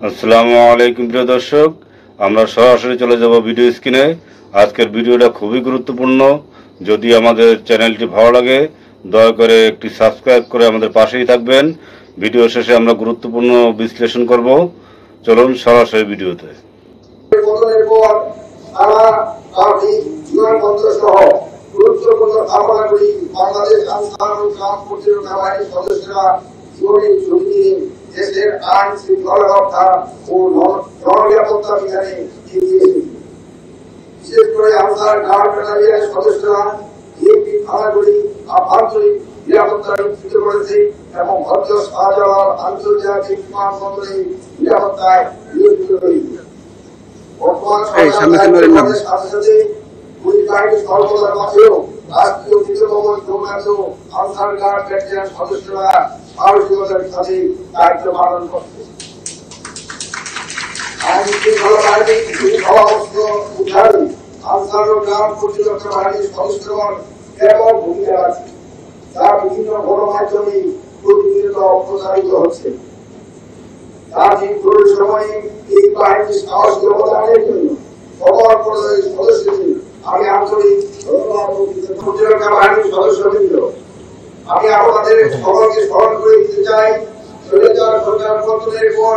আসসালামু আলাইকুম প্রিয় দর্শক, আমরা সরাসরি চলে যাব ভিডিও স্ক্রিনে। আজকের ভিডিওটা খুবই গুরুত্বপূর্ণ। যদি আমাদের চ্যানেলটি ভালো লাগে দয়া করে একটি সাবস্ক্রাইব করে আমাদের পাশেই থাকবেন। ভিডিও শেষে আমরা গুরুত্বপূর্ণ বিশ্লেষণ করব। চলুন সরাসরি ভিডিওতে। গুরুত্বপূর্ণ ঘটনাগুলি বাংলাদেশ আনসার ও গ্রাম প্রতিরক্ষা বাহিনীর সদস্যরা জীবনের ঝুঁকি নিয়ে দেশের আইন শৃঙ্খলা রক্ষা ও জননিরাপত্তা বিধানে এগিয়ে এসেছে। বিশেষ করে আনসার গার্ড ব্যাটালিয়নের সদস্যরা বিএনপি থানাগুলি আভ্যন্তরীণ নিরাপত্তা নিশ্চিত করেছে এবং ভদ্র শাহজালাল আন্তর্জাতিক বিমানবন্দরে নিরাপত্তায় নিয়োজিত রয়েছে। বর্তমান সরকারের সাথে সাথে সর্বদার মাঝেও রাষ্ট্রীয় তৃতীয়তম যৌনাঙ্গ আনসার গার্ড ব্যাটালিয়ন সদস্যরা সাহসিকতার সাথে দায়িত্ব পালন করছে। আইন শৃঙ্খলা বাহিনীর সভাপতি উদ্ধারে আনসার ও গ্রাম প্রতিরক্ষা বাহিনীর সদস্যগণ ব্যাপক ভূমিকা আছে, যা বিভিন্ন গণমাধ্যমে প্রতিনিয়ত প্রচারিত হচ্ছে। রাজীব পুরোর সময়ে এই বাহিনীর সাহসী অবদানের জন্য সকল পর্যায়ের সদস্যদের আমি আন্তরিক ধন্যবাদ প্রতিরক্ষা বাহিনীর সদস্যবৃন্দ। আমি আপনাদের সকলকে স্মরণ করে দিতে চাই, স্বৈরাচার সরকার পতনের পর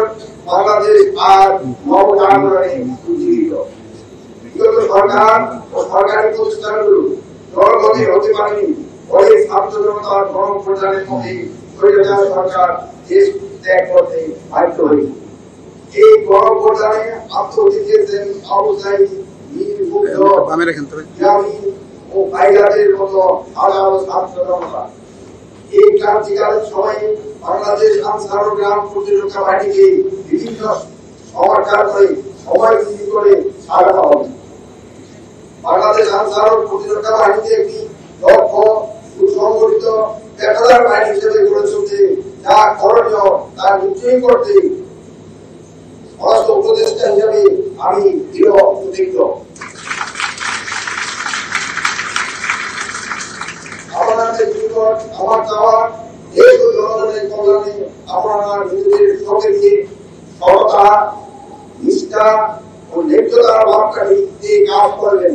বাংলাদেশ আর নবজাগরণে উজ্জীবিত। বিগত সরকার ও সরকারি প্রতিষ্ঠানগুলো দলগতি হতে পারেনি, ফলে ছাত্র জনতার গণপ্রচারের মধ্যে স্বৈরাচার সরকার দেশ ত্যাগ করতে বাধ্য হয়েছে। এই গণপ্রচারে আত্মহত্যা দিয়েছেন আবু সাঈদ এই ক্রান্তিকালের সময়ে বাংলাদেশ আনসার ও গ্রাম প্রতিরক্ষা বাহিনীকে বিভিন্ন সরকার করে সময় বৃদ্ধি করে সাজানো হবে। বাংলাদেশ আনসার ও প্রতিরক্ষা বাহিনীকে একটি দক্ষ সুসংগঠিত পেশাদার বাহিনী হিসেবে গড়ে তুলতে যা করণীয় তা নিশ্চয়ই করতে স্বরাষ্ট্র উপদেষ্টা হিসেবে আমি দৃঢ় প্রতিজ্ঞ। আপনাদের নিকট আমার চাওয়া, দেশ ও জনগণের কল্যাণে আপনারা নিজেদের সঙ্গে নিয়ে সততা, নিষ্ঠা ও ন্যায্যতার ভাবকাঠি দিয়ে কাজ করবেন।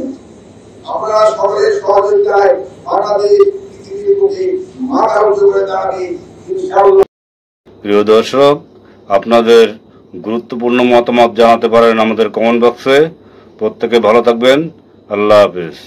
আপনারা সকলের সহযোগিতায় বাংলাদেশ পৃথিবীর বুকে মাথা উঁচু করে দাঁড়াবে ইনশাআল্লাহ। প্রিয় দর্শক, আপনাদের গুরুত্বপূর্ণ মতামত জানাতে পারেন আমাদের কমেন্ট বক্সে। প্রত্যেকে ভালো থাকবেন। আল্লাহ হাফেজ।